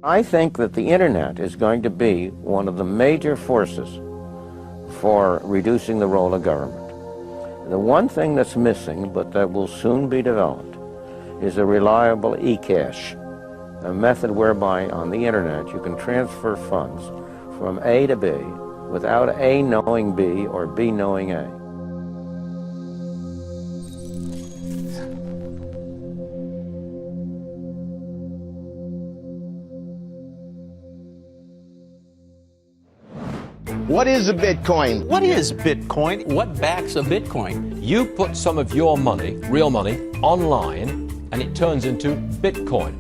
I think that the internet is going to be one of the major forces for reducing the role of government. The one thing that's missing, but that will soon be developed, is a reliable e-cash, a method whereby on the internet you can transfer funds from A to B without A knowing B or B knowing A. What is a Bitcoin? What is Bitcoin? What backs a Bitcoin? You put some of your money, real money, online, and it turns into Bitcoin.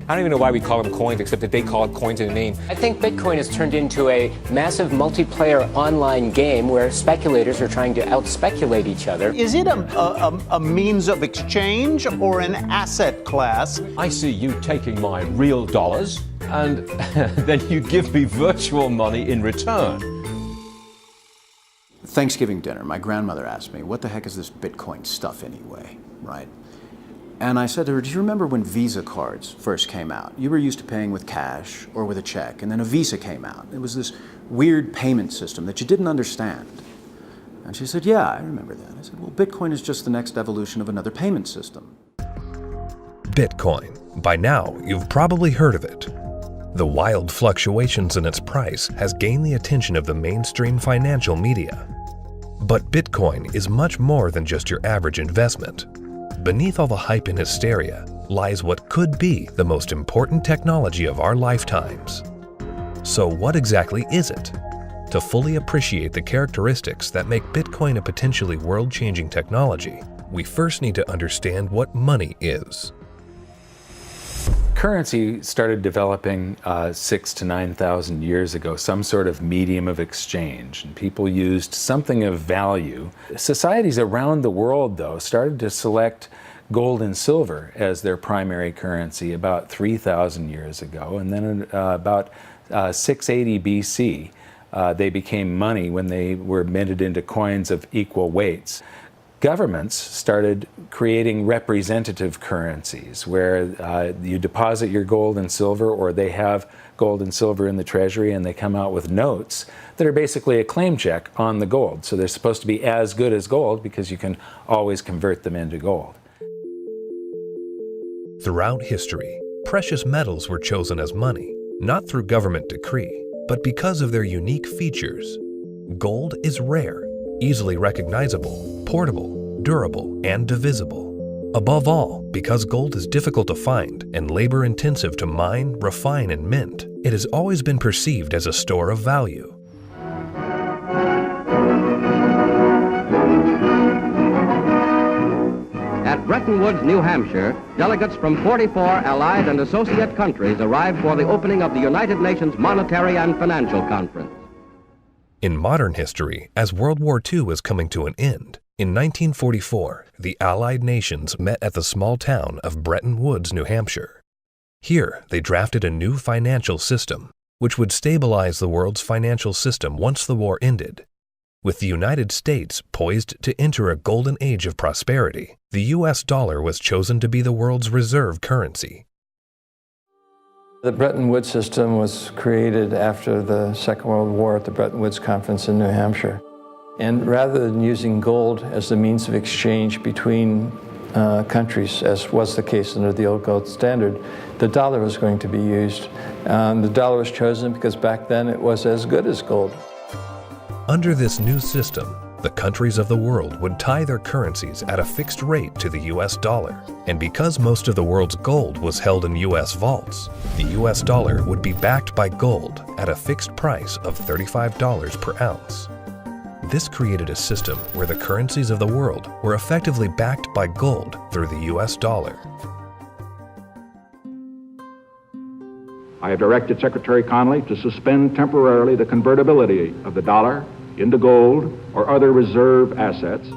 I don't even know why we call them coins, except that they call it coins in the name. I think Bitcoin has turned into a massive multiplayer online game where speculators are trying to out-speculate each other. Is it a means of exchange or an asset class? I see you taking my real dollars, and then you give me virtual money in return. Thanksgiving dinner, my grandmother asked me, what the heck is this Bitcoin stuff anyway, right? And I said to her, do you remember when Visa cards first came out? You were used to paying with cash or with a check, and then a Visa came out. It was this weird payment system that you didn't understand. And she said, yeah, I remember that. I said, well, Bitcoin is just the next evolution of another payment system. Bitcoin. By now, you've probably heard of it. The wild fluctuations in its price has gained the attention of the mainstream financial media. But Bitcoin is much more than just your average investment. Beneath all the hype and hysteria lies what could be the most important technology of our lifetimes. So what exactly is it? To fully appreciate the characteristics that make Bitcoin a potentially world-changing technology, we first need to understand what money is. Currency started developing 6,000 to 9,000 years ago, some sort of medium of exchange, and people used something of value. Societies around the world, though, started to select gold and silver as their primary currency about 3,000 years ago, and then about 680 BC, they became money when they were minted into coins of equal weights. Governments started creating representative currencies where you deposit your gold and silver, or they have gold and silver in the treasury and they come out with notes that are basically a claim check on the gold. So they're supposed to be as good as gold because you can always convert them into gold. Throughout history, precious metals were chosen as money, not through government decree, but because of their unique features. Gold is rare, easily recognizable, portable, durable, and divisible. Above all, because gold is difficult to find and labor-intensive to mine, refine, and mint, it has always been perceived as a store of value. At Bretton Woods, New Hampshire, delegates from 44 allied and associate countries arrived for the opening of the United Nations Monetary and Financial Conference. In modern history, as World War II was coming to an end, in 1944, the Allied nations met at the small town of Bretton Woods, New Hampshire. Here, they drafted a new financial system, which would stabilize the world's financial system once the war ended. With the United States poised to enter a golden age of prosperity, the U.S. dollar was chosen to be the world's reserve currency. The Bretton Woods system was created after the Second World War at the Bretton Woods Conference in New Hampshire. And rather than using gold as the means of exchange between countries, as was the case under the old gold standard, the dollar was going to be used. The dollar was chosen because back then it was as good as gold. Under this new system, the countries of the world would tie their currencies at a fixed rate to the U.S. dollar. And because most of the world's gold was held in U.S. vaults, the U.S. dollar would be backed by gold at a fixed price of $35 per ounce. This created a system where the currencies of the world were effectively backed by gold through the U.S. dollar. I have directed Secretary Connally to suspend temporarily the convertibility of the dollar into gold or other reserve assets.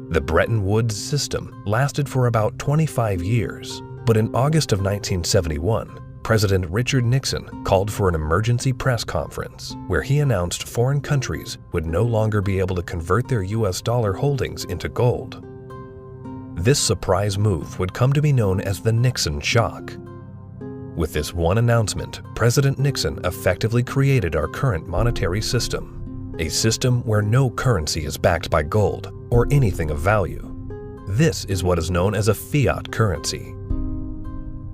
The Bretton Woods system lasted for about 25 years, but in August of 1971, President Richard Nixon called for an emergency press conference where he announced foreign countries would no longer be able to convert their U.S. dollar holdings into gold. This surprise move would come to be known as the Nixon shock. With this one announcement, President Nixon effectively created our current monetary system, a system where no currency is backed by gold or anything of value. This is what is known as a fiat currency.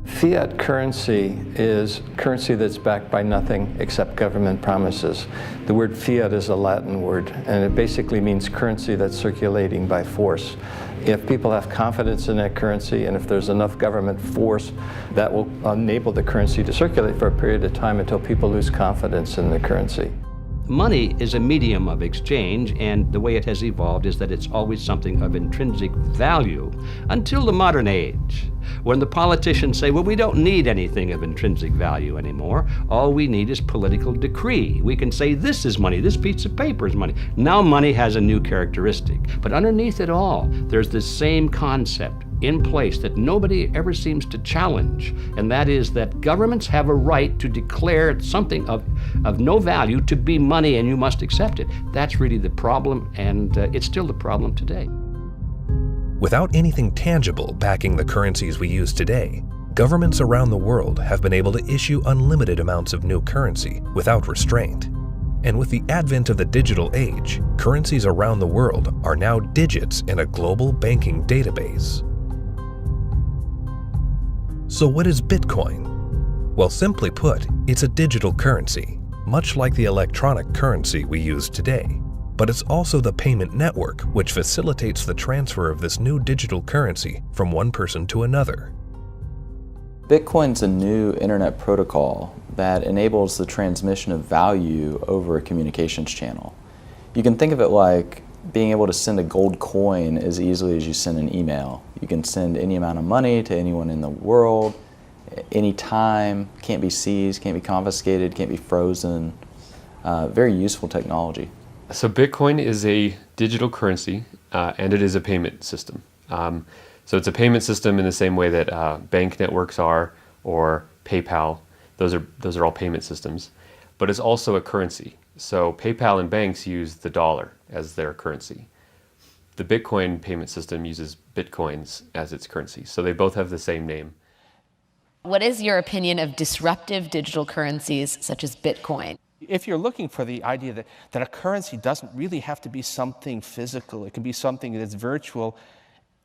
Fiat currency is currency that's backed by nothing except government promises. The word fiat is a Latin word, and it basically means currency that's circulating by force. If people have confidence in that currency, and if there's enough government force, that will enable the currency to circulate for a period of time until people lose confidence in the currency. Money is a medium of exchange, and the way it has evolved is that it's always something of intrinsic value until the modern age, when the politicians say, well, we don't need anything of intrinsic value anymore. All we need is political decree. We can say this is money, this piece of paper is money. Now money has a new characteristic. But underneath it all, there's this same concept in place that nobody ever seems to challenge, and that is that governments have a right to declare something of no value to be money, and you must accept it. That's really the problem, and it's still the problem today. Without anything tangible backing the currencies we use today, governments around the world have been able to issue unlimited amounts of new currency without restraint. And with the advent of the digital age, currencies around the world are now digits in a global banking database. So what is Bitcoin? Well, simply put, it's a digital currency, much like the electronic currency we use today. But it's also the payment network which facilitates the transfer of this new digital currency from one person to another. Bitcoin's a new internet protocol that enables the transmission of value over a communications channel. You can think of it like being able to send a gold coin as easily as you send an email. You can send any amount of money to anyone in the world, anytime, can't be seized, can't be confiscated, can't be frozen. Very useful technology. So Bitcoin is a digital currency and it is a payment system. So it's a payment system in the same way that bank networks are, or PayPal. Those are all payment systems. But it's also a currency. So PayPal and banks use the dollar as their currency. The Bitcoin payment system uses Bitcoins as its currency. So they both have the same name. What is your opinion of disruptive digital currencies such as Bitcoin? If you're looking for the idea that a currency doesn't really have to be something physical, it can be something that's virtual,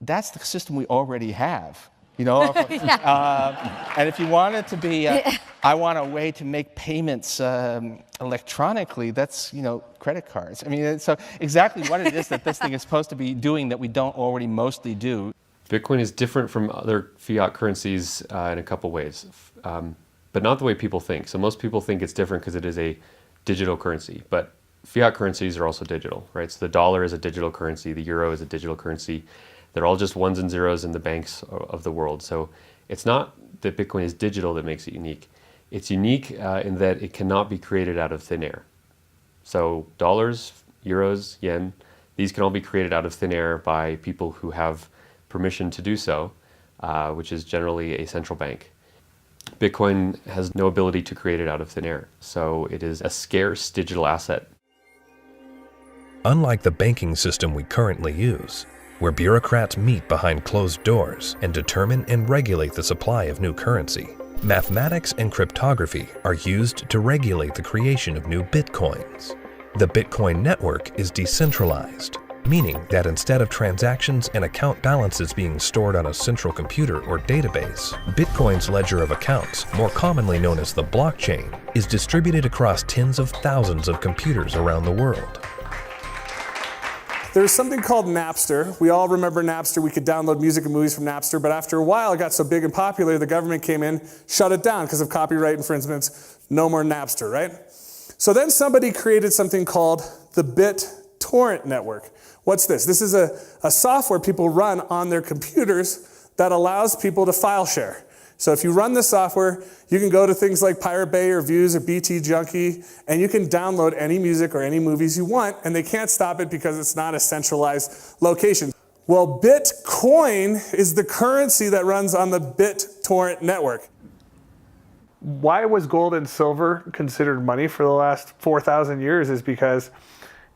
that's the system we already have. You know, and if you want it to be, I want a way to make payments electronically, that's, credit cards. I mean, so exactly what it is that this thing is supposed to be doing that we don't already mostly do. Bitcoin is different from other fiat currencies in a couple ways, but not the way people think. So most people think it's different because it is a digital currency, but fiat currencies are also digital, right? So the dollar is a digital currency, the euro is a digital currency. They're all just ones and zeros in the banks of the world. So it's not that Bitcoin is digital that makes it unique. It's unique in that it cannot be created out of thin air. So dollars, euros, yen, these can all be created out of thin air by people who have permission to do so, which is generally a central bank. Bitcoin has no ability to create it out of thin air. So it is a scarce digital asset. Unlike the banking system we currently use, where bureaucrats meet behind closed doors and determine and regulate the supply of new currency, mathematics and cryptography are used to regulate the creation of new bitcoins. The Bitcoin network is decentralized, meaning that instead of transactions and account balances being stored on a central computer or database, Bitcoin's ledger of accounts, more commonly known as the blockchain, is distributed across tens of thousands of computers around the world. There's something called Napster. We all remember Napster. We could download music and movies from Napster, but after a while it got so big and popular, the government came in, shut it down because of copyright infringements. No more Napster, right? So then somebody created something called the BitTorrent network. What's this? This is a software people run on their computers that allows people to file share. So if you run the software, you can go to things like Pirate Bay or Views or BT Junkie, and you can download any music or any movies you want, and they can't stop it because it's not a centralized location. Well, Bitcoin is the currency that runs on the BitTorrent network. Why was gold and silver considered money for the last 4,000 years is because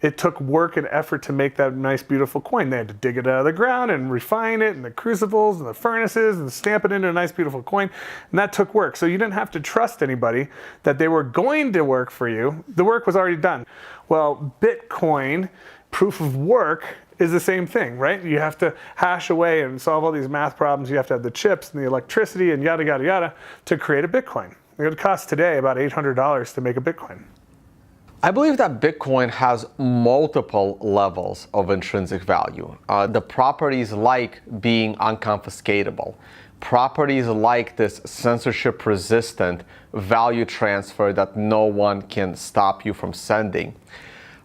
it took work and effort to make that nice, beautiful coin. They had to dig it out of the ground and refine it, and the crucibles and the furnaces, and stamp it into a nice, beautiful coin. And that took work. So you didn't have to trust anybody that they were going to work for you. The work was already done. Well, Bitcoin, proof of work, is the same thing, right? You have to hash away and solve all these math problems. You have to have the chips and the electricity and yada, yada, yada to create a Bitcoin. It would cost today about $800 to make a Bitcoin. I believe that Bitcoin has multiple levels of intrinsic value. The properties like being unconfiscatable, properties like this censorship-resistant value transfer that no one can stop you from sending.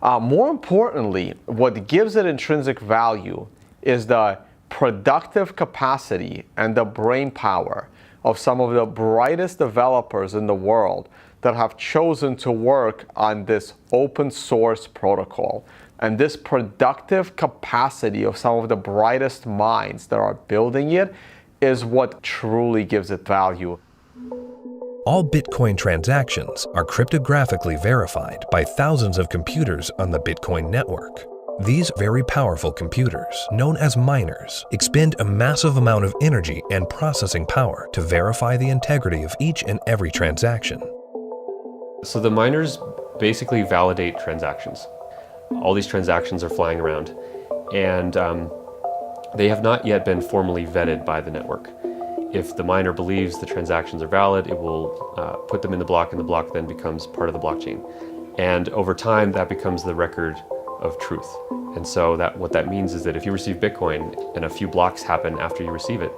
More importantly, what gives it intrinsic value is the productive capacity and the brain power of some of the brightest developers in the world that have chosen to work on this open source protocol. And this productive capacity of some of the brightest minds that are building it is what truly gives it value. All Bitcoin transactions are cryptographically verified by thousands of computers on the Bitcoin network. These very powerful computers, known as miners, expend a massive amount of energy and processing power to verify the integrity of each and every transaction. So the miners basically validate transactions. All these transactions are flying around, and they have not yet been formally vetted by the network. If the miner believes the transactions are valid, it will put them in the block, and the block then becomes part of the blockchain. And over time, that becomes the record of truth. And so what that means is that if you receive Bitcoin and a few blocks happen after you receive it,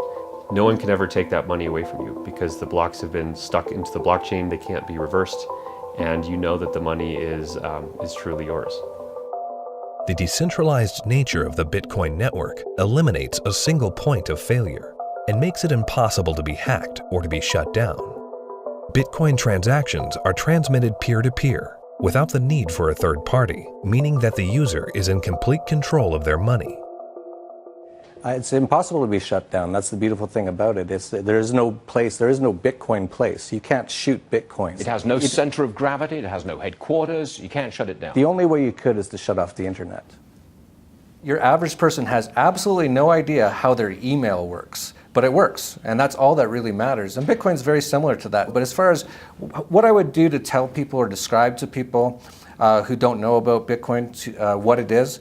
no one can ever take that money away from you because the blocks have been stuck into the blockchain, they can't be reversed, and you know that the money is truly yours. The decentralized nature of the Bitcoin network eliminates a single point of failure and makes it impossible to be hacked or to be shut down. Bitcoin transactions are transmitted peer-to-peer without the need for a third party, meaning that the user is in complete control of their money. It's impossible to be shut down. That's the beautiful thing about it. There is no Bitcoin place. You can't shoot Bitcoins. It has no center of gravity, it has no headquarters, you can't shut it down. The only way you could is to shut off the internet. Your average person has absolutely no idea how their email works, but it works, and that's all that really matters. And Bitcoin's very similar to that. But as far as what I would do to tell people or describe to people who don't know about Bitcoin what it is,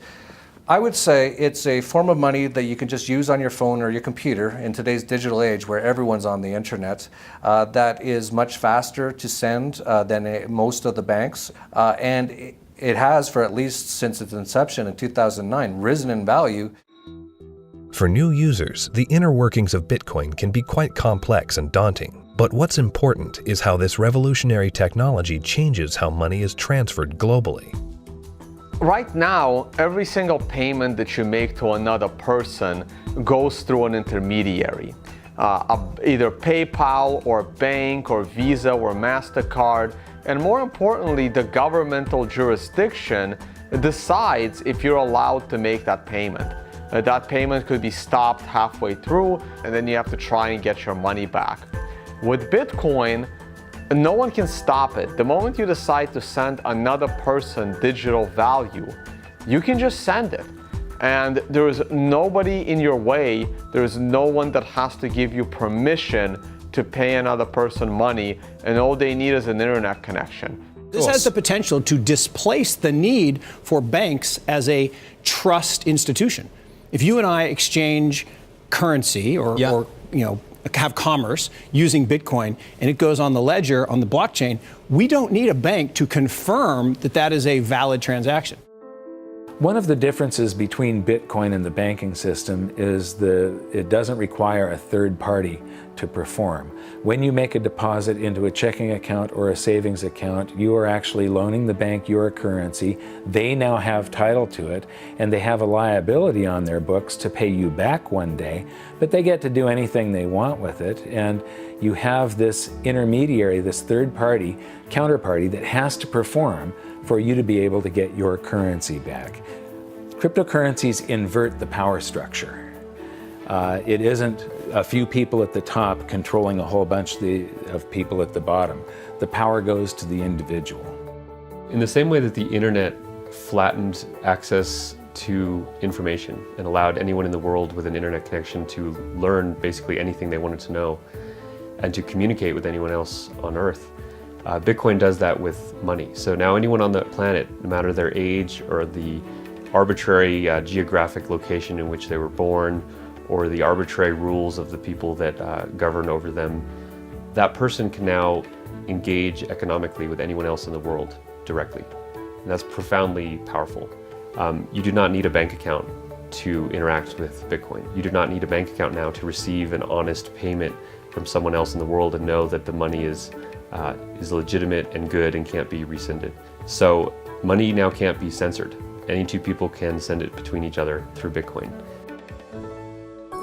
I would say it's a form of money that you can just use on your phone or your computer in today's digital age where everyone's on the internet, that is much faster to send than most of the banks. And it has, for at least since its inception in 2009, risen in value. For new users, the inner workings of Bitcoin can be quite complex and daunting. But what's important is how this revolutionary technology changes how money is transferred globally. Right now, every single payment that you make to another person goes through an intermediary. Either PayPal or bank or Visa or MasterCard. And more importantly, the governmental jurisdiction decides if you're allowed to make that payment. That payment could be stopped halfway through, and then you have to try and get your money back. With Bitcoin, no one can stop it. The moment you decide to send another person digital value, you can just send it. And there is nobody in your way. There is no one that has to give you permission to pay another person money, and all they need is an internet connection. This has the potential to displace the need for banks as a trust institution. If you and I exchange currency or have commerce using Bitcoin and it goes on the ledger, on the blockchain, we don't need a bank to confirm that that is a valid transaction. One of the differences between Bitcoin and the banking system is it doesn't require a third party to perform. When you make a deposit into a checking account or a savings account, you are actually loaning the bank your currency. They now have title to it, and they have a liability on their books to pay you back one day, but they get to do anything they want with it. And you have this intermediary, this third party, counterparty that has to perform for you to be able to get your currency back. Cryptocurrencies invert the power structure. It isn't a few people at the top controlling a whole bunch of people at the bottom. The power goes to the individual. In the same way that the internet flattened access to information and allowed anyone in the world with an internet connection to learn basically anything they wanted to know and to communicate with anyone else on Earth. Bitcoin does that with money. So now anyone on the planet, no matter their age or the arbitrary geographic location in which they were born or the arbitrary rules of the people that govern over them, that person can now engage economically with anyone else in the world directly. And that's profoundly powerful. You do not need a bank account to interact with Bitcoin. You do not need a bank account now to receive an honest payment from someone else in the world and know that the money is legitimate and good and can't be rescinded. So money now can't be censored. Any two people can send it between each other through Bitcoin.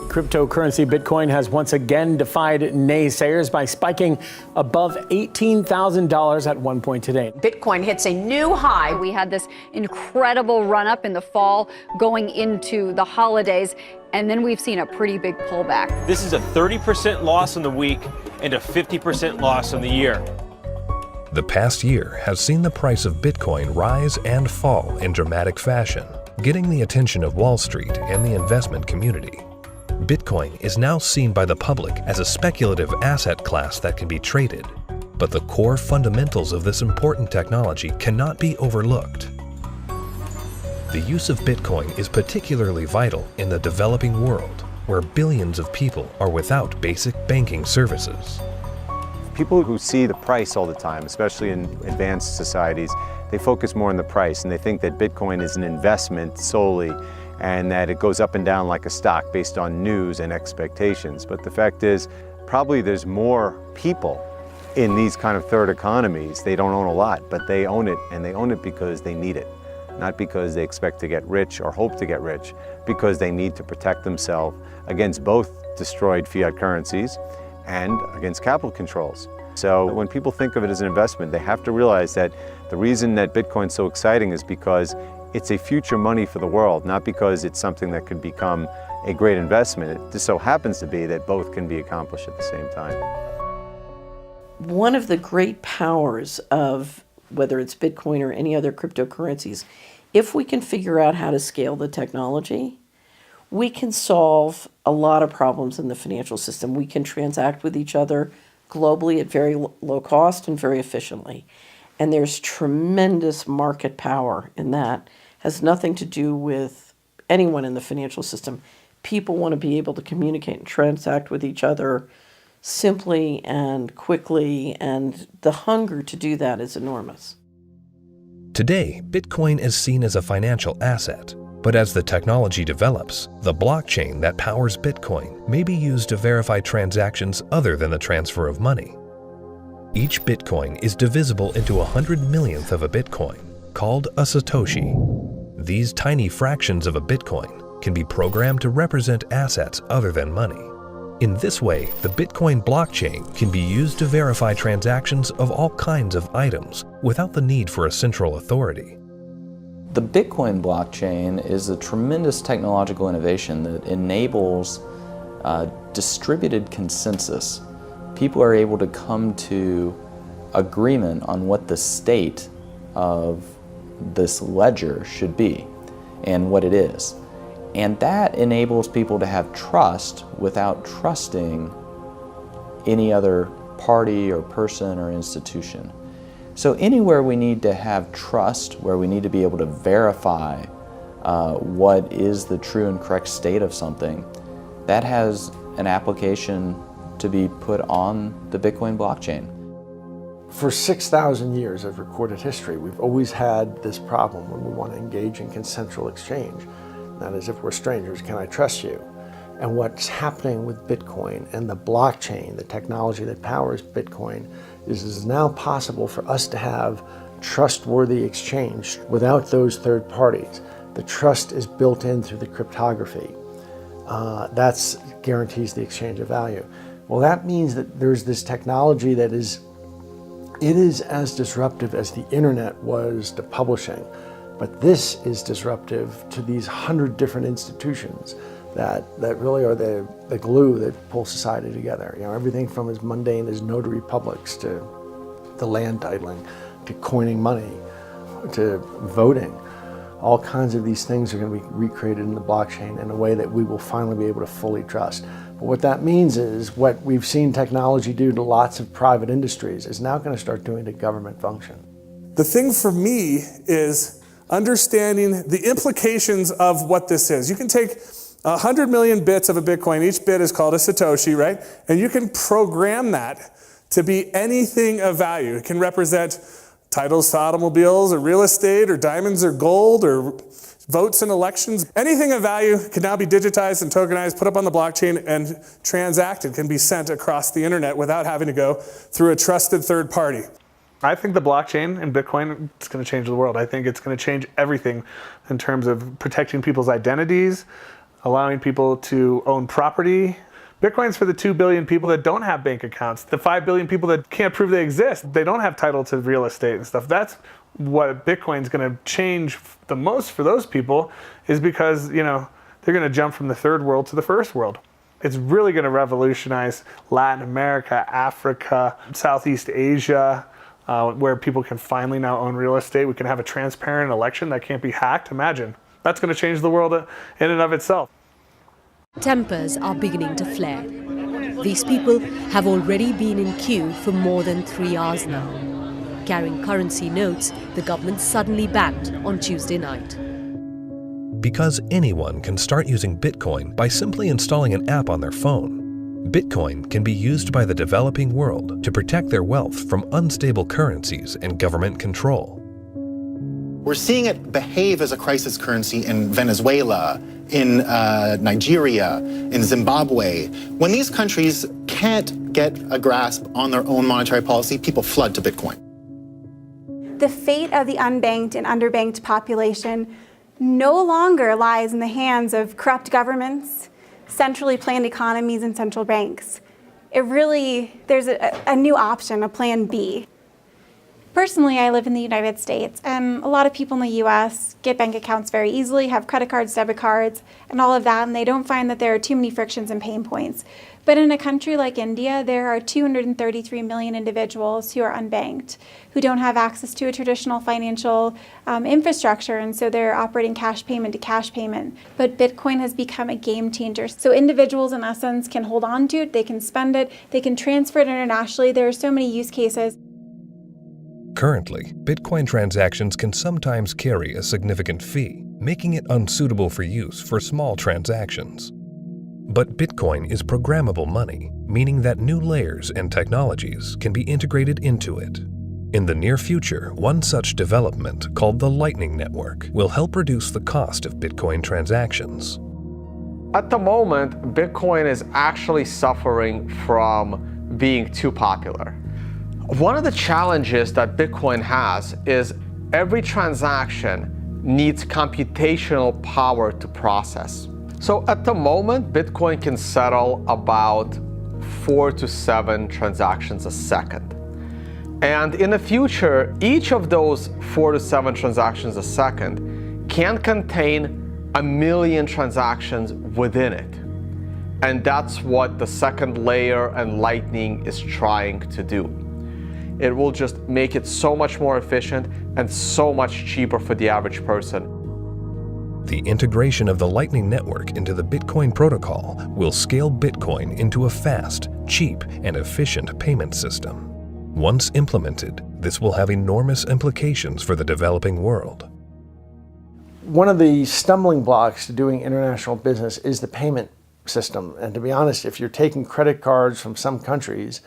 Cryptocurrency Bitcoin has once again defied naysayers by spiking above $18,000 at one point today. Bitcoin hits a new high. We had this incredible run up in the fall going into the holidays, and then we've seen a pretty big pullback. This is a 30% loss in the week and a 50% loss in the year. The past year has seen the price of Bitcoin rise and fall in dramatic fashion, getting the attention of Wall Street and the investment community. Bitcoin is now seen by the public as a speculative asset class that can be traded, but the core fundamentals of this important technology cannot be overlooked. The use of Bitcoin is particularly vital in the developing world, where billions of people are without basic banking services. People who see the price all the time, especially in advanced societies, they focus more on the price and they think that Bitcoin is an investment solely and that it goes up and down like a stock based on news and expectations. But the fact is, probably there's more people in these kind of third economies. They don't own a lot, but they own it, and they own it because they need it. Not because they expect to get rich or hope to get rich, because they need to protect themselves against both destroyed fiat currencies and against capital controls. So when people think of it as an investment, they have to realize that the reason that Bitcoin's so exciting is because it's a future money for the world, not because it's something that could become a great investment. It just so happens to be that both can be accomplished at the same time. One of the great powers of whether it's Bitcoin or any other cryptocurrencies, if we can figure out how to scale the technology, we can solve a lot of problems in the financial system. We can transact with each other globally at very low cost and very efficiently. And there's tremendous market power in that. Has nothing to do with anyone in the financial system. People want to be able to communicate and transact with each other simply and quickly, and the hunger to do that is enormous. Today, Bitcoin is seen as a financial asset, but as the technology develops, the blockchain that powers Bitcoin may be used to verify transactions other than the transfer of money. Each Bitcoin is divisible into 100 millionth of a Bitcoin, called a Satoshi. These tiny fractions of a Bitcoin can be programmed to represent assets other than money. In this way, the Bitcoin blockchain can be used to verify transactions of all kinds of items without the need for a central authority. The Bitcoin blockchain is a tremendous technological innovation that enables distributed consensus. People are able to come to agreement on what the state of this ledger should be and what it is. And that enables people to have trust without trusting any other party or person or institution. So anywhere we need to have trust, where we need to be able to verify what is the true and correct state of something, that has an application to be put on the Bitcoin blockchain. For 6,000 years of recorded history, we've always had this problem when we want to engage in consensual exchange. That is, if we're strangers, can I trust you? And what's happening with Bitcoin and the blockchain, the technology that powers Bitcoin, is it's now possible for us to have trustworthy exchange without those third parties. The trust is built in through the cryptography. That guarantees the exchange of value. Well, that means that there's this technology that is as disruptive as the internet was to publishing. But this is disruptive to these 100 different institutions that really are the glue that pull society together. You know, everything from as mundane as notary publics to the land titling, to coining money, to voting. all kinds of these things are going to be recreated in the blockchain in a way that we will finally be able to fully trust. But what that means is what we've seen technology do to lots of private industries is now going to start doing to government function. The thing for me is understanding the implications of what this is. You can take 100 million bits of a Bitcoin, each bit is called a Satoshi, right? And you can program that to be anything of value. It can represent titles to automobiles or real estate or diamonds or gold or votes in elections. Anything of value can now be digitized and tokenized, put up on the blockchain, and transacted, can be sent across the internet without having to go through a trusted third party. I think the blockchain and Bitcoin is going to change the world. I think it's going to change everything in terms of protecting people's identities, allowing people to own property. Bitcoin's for the 2 billion people that don't have bank accounts, the 5 billion people that can't prove they exist. They don't have title to real estate and stuff. That's what Bitcoin's going to change the most for those people, is because, you know, they're going to jump from the third world to the first world. It's really going to revolutionize Latin America, Africa, Southeast Asia, where people can finally now own real estate. We can have a transparent election that can't be hacked. Imagine. That's going to change the world in and of itself. Tempers are beginning to flare. These people have already been in queue for more than 3 hours now. Carrying currency notes, the government suddenly banned on Tuesday night. Because anyone can start using Bitcoin by simply installing an app on their phone, Bitcoin can be used by the developing world to protect their wealth from unstable currencies and government control. We're seeing it behave as a crisis currency in Venezuela, in Nigeria, in Zimbabwe. When these countries can't get a grasp on their own monetary policy, people flood to Bitcoin. The fate of the unbanked and underbanked population no longer lies in the hands of corrupt governments, centrally planned economies, and central banks. There's a new option, a plan B. Personally, I live in the United States, and a lot of people in the US get bank accounts very easily, have credit cards, debit cards, and all of that, and they don't find that there are too many frictions and pain points. But in a country like India, there are 233 million individuals who are unbanked, who don't have access to a traditional financial infrastructure, and so they're operating cash payment to cash payment. But Bitcoin has become a game changer. So individuals, in essence, can hold on to it, they can spend it, they can transfer it internationally. There are so many use cases. Currently, Bitcoin transactions can sometimes carry a significant fee, making it unsuitable for use for small transactions. But Bitcoin is programmable money, meaning that new layers and technologies can be integrated into it. In the near future, one such development, called the Lightning Network, will help reduce the cost of Bitcoin transactions. At the moment, Bitcoin is actually suffering from being too popular. One of the challenges that Bitcoin has is every transaction needs computational power to process. So at the moment, Bitcoin can settle about 4 to 7 transactions a second. And in the future, each of those 4 to 7 transactions a second can contain 1 million transactions within it. And that's what the second layer and Lightning is trying to do. It will just make it so much more efficient and so much cheaper for the average person. The integration of the Lightning Network into the Bitcoin protocol will scale Bitcoin into a fast, cheap, and efficient payment system. Once implemented, this will have enormous implications for the developing world. One of the stumbling blocks to doing international business is the payment system. And to be honest, if you're taking credit cards from some countries,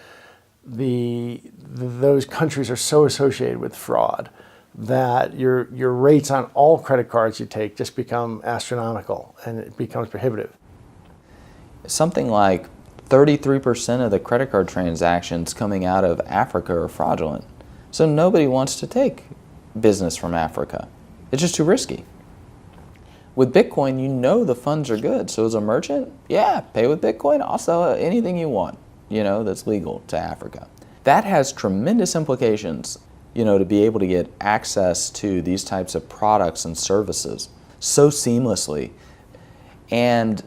those countries are so associated with fraud that your rates on all credit cards you take just become astronomical, and it becomes prohibitive. Something like 33% of the credit card transactions coming out of Africa are fraudulent. So nobody wants to take business from Africa. It's just too risky. With Bitcoin, you know the funds are good. So as a merchant, yeah, pay with Bitcoin. I'll sell anything you want, that's legal to Africa. That has tremendous implications, to be able to get access to these types of products and services so seamlessly. And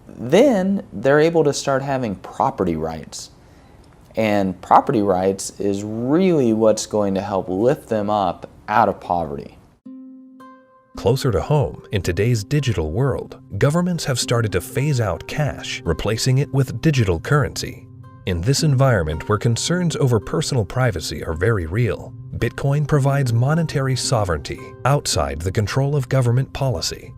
then they're able to start having property rights. And property rights is really what's going to help lift them up out of poverty. Closer to home, in today's digital world, governments have started to phase out cash, replacing it with digital currency. In this environment where concerns over personal privacy are very real, Bitcoin provides monetary sovereignty outside the control of government policy.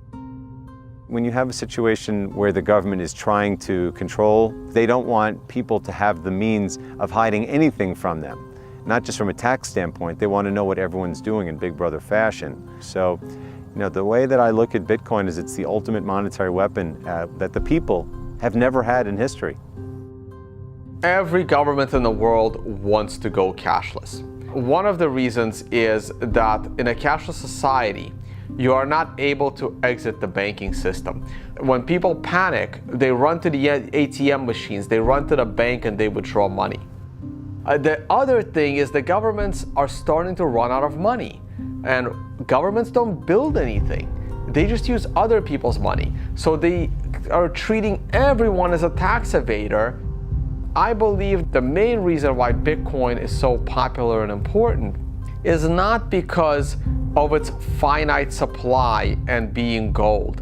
When you have a situation where the government is trying to control, they don't want people to have the means of hiding anything from them. Not just from a tax standpoint, they want to know what everyone's doing in Big Brother fashion. So, the way that I look at Bitcoin is it's the ultimate monetary weapon that the people have never had in history. Every government in the world wants to go cashless. One of the reasons is that in a cashless society, you are not able to exit the banking system. When people panic, they run to the ATM machines, they run to the bank and they withdraw money. The other thing is the governments are starting to run out of money, and governments don't build anything. They just use other people's money. So they are treating everyone as a tax evader. I believe the main reason why Bitcoin is so popular and important is not because of its finite supply and being gold.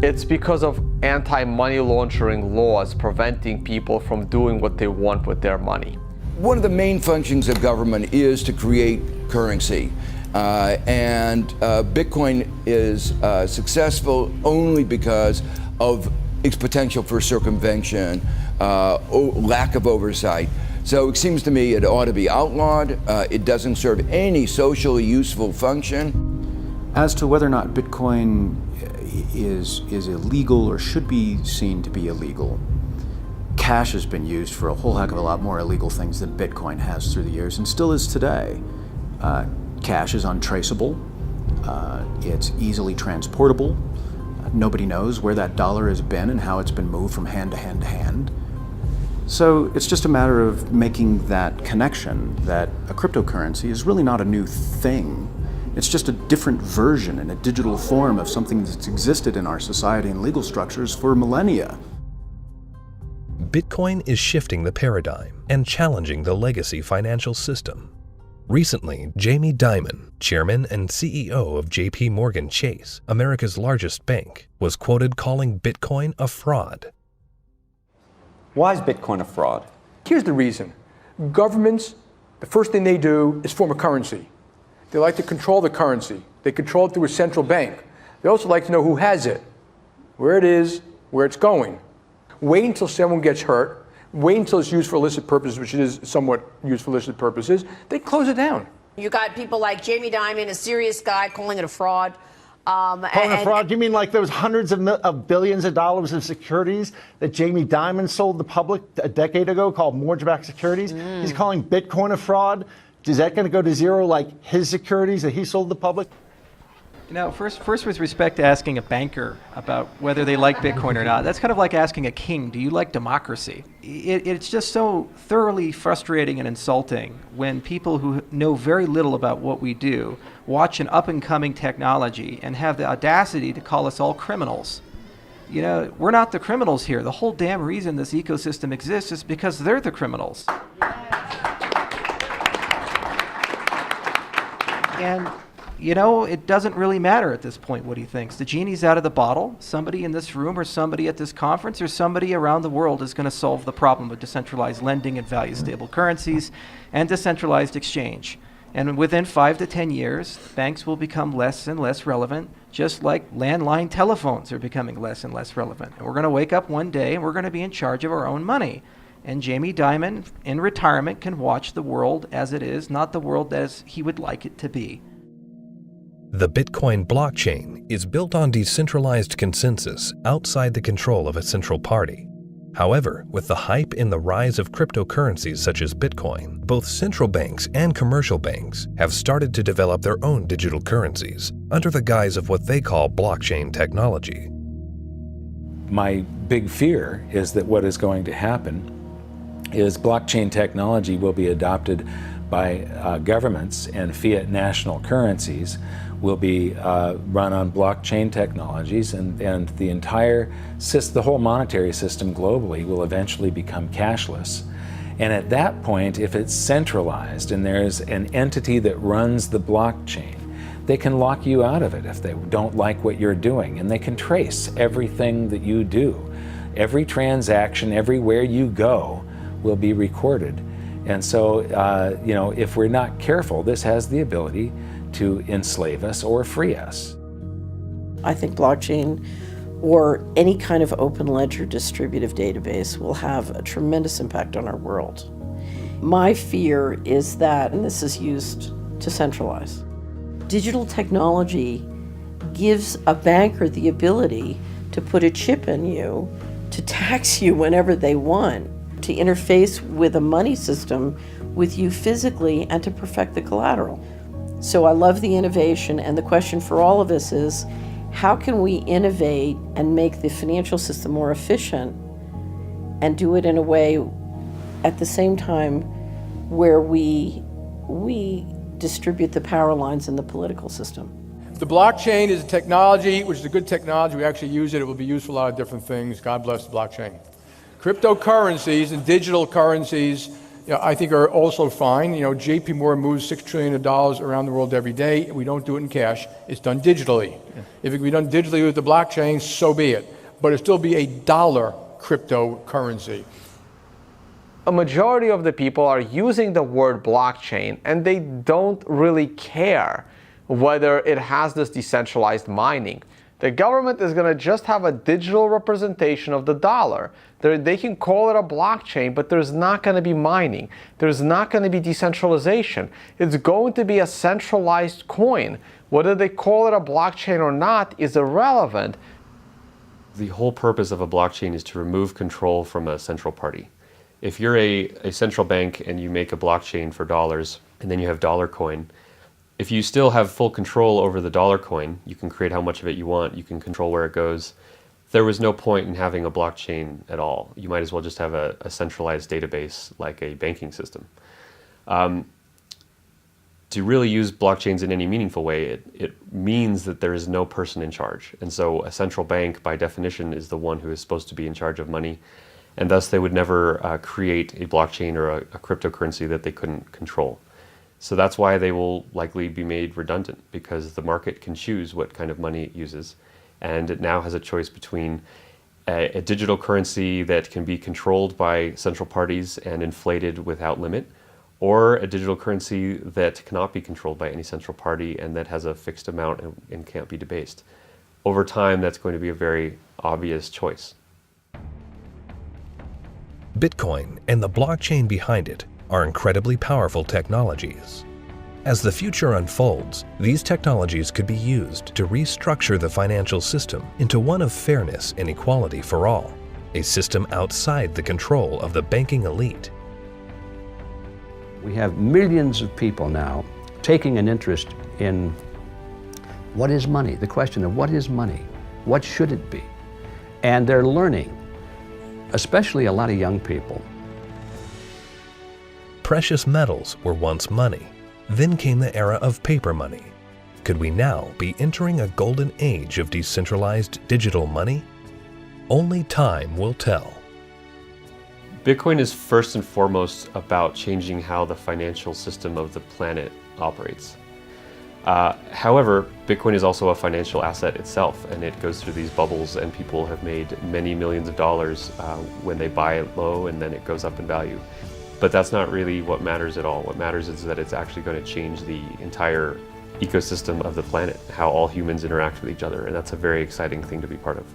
It's because of anti-money laundering laws preventing people from doing what they want with their money. One of the main functions of government is to create currency. And Bitcoin is successful only because of its potential for circumvention, lack of oversight. So it seems to me it ought to be outlawed. It doesn't serve any socially useful function. As to whether or not Bitcoin is illegal or should be seen to be illegal, cash has been used for a whole heck of a lot more illegal things than Bitcoin has through the years, and still is today. Cash is untraceable. It's easily transportable. Nobody knows where that dollar has been and how it's been moved from hand to hand to hand. So it's just a matter of making that connection that a cryptocurrency is really not a new thing. It's just a different version in a digital form of something that's existed in our society and legal structures for millennia. Bitcoin is shifting the paradigm and challenging the legacy financial system. Recently, Jamie Dimon, chairman and CEO of JP Morgan Chase, America's largest bank, was quoted calling Bitcoin a fraud. Why is Bitcoin a fraud? Here's the reason. Governments, the first thing they do is form a currency. They like to control the currency. They control it through a central bank. They also like to know who has it, where it is, where it's going. Wait until someone gets hurt. Wait until it's used for illicit purposes, which it is somewhat used for illicit purposes. They close it down. You got people like Jamie Dimon, a serious guy, calling it a fraud. Calling a fraud? You mean like there was hundreds of billions of dollars of securities that Jamie Dimon sold the public a decade ago called mortgage-backed securities? He's calling Bitcoin a fraud? Is that going to go to zero like his securities that he sold the public? First with respect to asking a banker about whether they like Bitcoin or not, that's kind of like asking a king, do you like democracy? It's just so thoroughly frustrating and insulting when people who know very little about what we do watch an up-and-coming technology and have the audacity to call us all criminals. We're not the criminals here. The whole damn reason this ecosystem exists is because they're the criminals. And it doesn't really matter at this point what he thinks. The genie's out of the bottle. Somebody in this room or somebody at this conference or somebody around the world is going to solve the problem of decentralized lending and value-stable currencies and decentralized exchange. And within 5 to 10 years, banks will become less and less relevant, just like landline telephones are becoming less and less relevant. And we're going to wake up one day and we're going to be in charge of our own money. And Jamie Dimon, in retirement, can watch the world as it is, not the world as he would like it to be. The Bitcoin blockchain is built on decentralized consensus outside the control of a central party. However, with the hype in the rise of cryptocurrencies such as Bitcoin, both central banks and commercial banks have started to develop their own digital currencies under the guise of what they call blockchain technology. My big fear is that what is going to happen is blockchain technology will be adopted by governments, and fiat national currencies will be run on blockchain technologies, and the whole monetary system globally will eventually become cashless. And at that point, if it's centralized and there's an entity that runs the blockchain, they can lock you out of it if they don't like what you're doing, and they can trace everything that you do. Every transaction, everywhere you go, will be recorded. And so, you know, if we're not careful, this has the ability to enslave us or free us. I think blockchain or any kind of open ledger distributive database will have a tremendous impact on our world. My fear is that, and this is used to centralize, digital technology gives a banker the ability to put a chip in you, to tax you whenever they want, to interface with a money system with you physically, and to perfect the collateral. So I love the innovation, and the question for all of us is, how can we innovate and make the financial system more efficient and do it in a way at the same time where we distribute the power lines in the political system? The blockchain is a technology, which is a good technology. We actually use it. It will be used for a lot of different things. God bless the blockchain. Cryptocurrencies and digital currencies, you know, I think are also fine. You know, JP Morgan moves $6 trillion around the world every day. We don't do it in cash. It's done digitally. If it can be done digitally with the blockchain, so be it. But it'll still be a dollar cryptocurrency. A majority of the people are using the word blockchain, and they don't really care whether it has this decentralized mining. The government is going to just have a digital representation of the dollar. They can call it a blockchain, but there's not going to be mining. There's not going to be decentralization. It's going to be a centralized coin. Whether they call it a blockchain or not is irrelevant. The whole purpose of a blockchain is to remove control from a central party. If you're a central bank and you make a blockchain for dollars, and then you have dollar coin, if you still have full control over the dollar coin, you can create how much of it you want, you can control where it goes. There was no point in having a blockchain at all. You might as well just have a centralized database like a banking system. To really use blockchains in any meaningful way, it means that there is no person in charge. And so a central bank, by definition, is the one who is supposed to be in charge of money. And thus they would never create a blockchain or a cryptocurrency that they couldn't control. So that's why they will likely be made redundant, because the market can choose what kind of money it uses. And it now has a choice between a digital currency that can be controlled by central parties and inflated without limit, or a digital currency that cannot be controlled by any central party and that has a fixed amount and can't be debased. Over time, that's going to be a very obvious choice. Bitcoin and the blockchain behind it are incredibly powerful technologies. As the future unfolds, these technologies could be used to restructure the financial system into one of fairness and equality for all, a system outside the control of the banking elite. We have millions of people now taking an interest in what is money, the question of what is money, what should it be? And they're learning, especially a lot of young people. Precious metals were once money. Then came the era of paper money. Could we now be entering a golden age of decentralized digital money? Only time will tell. Bitcoin is first and foremost about changing how the financial system of the planet operates. However, Bitcoin is also a financial asset itself, and it goes through these bubbles, and people have made many millions of dollars when they buy it low, and then it goes up in value. But that's not really what matters at all. What matters is that it's actually going to change the entire ecosystem of the planet, how all humans interact with each other, and that's a very exciting thing to be part of.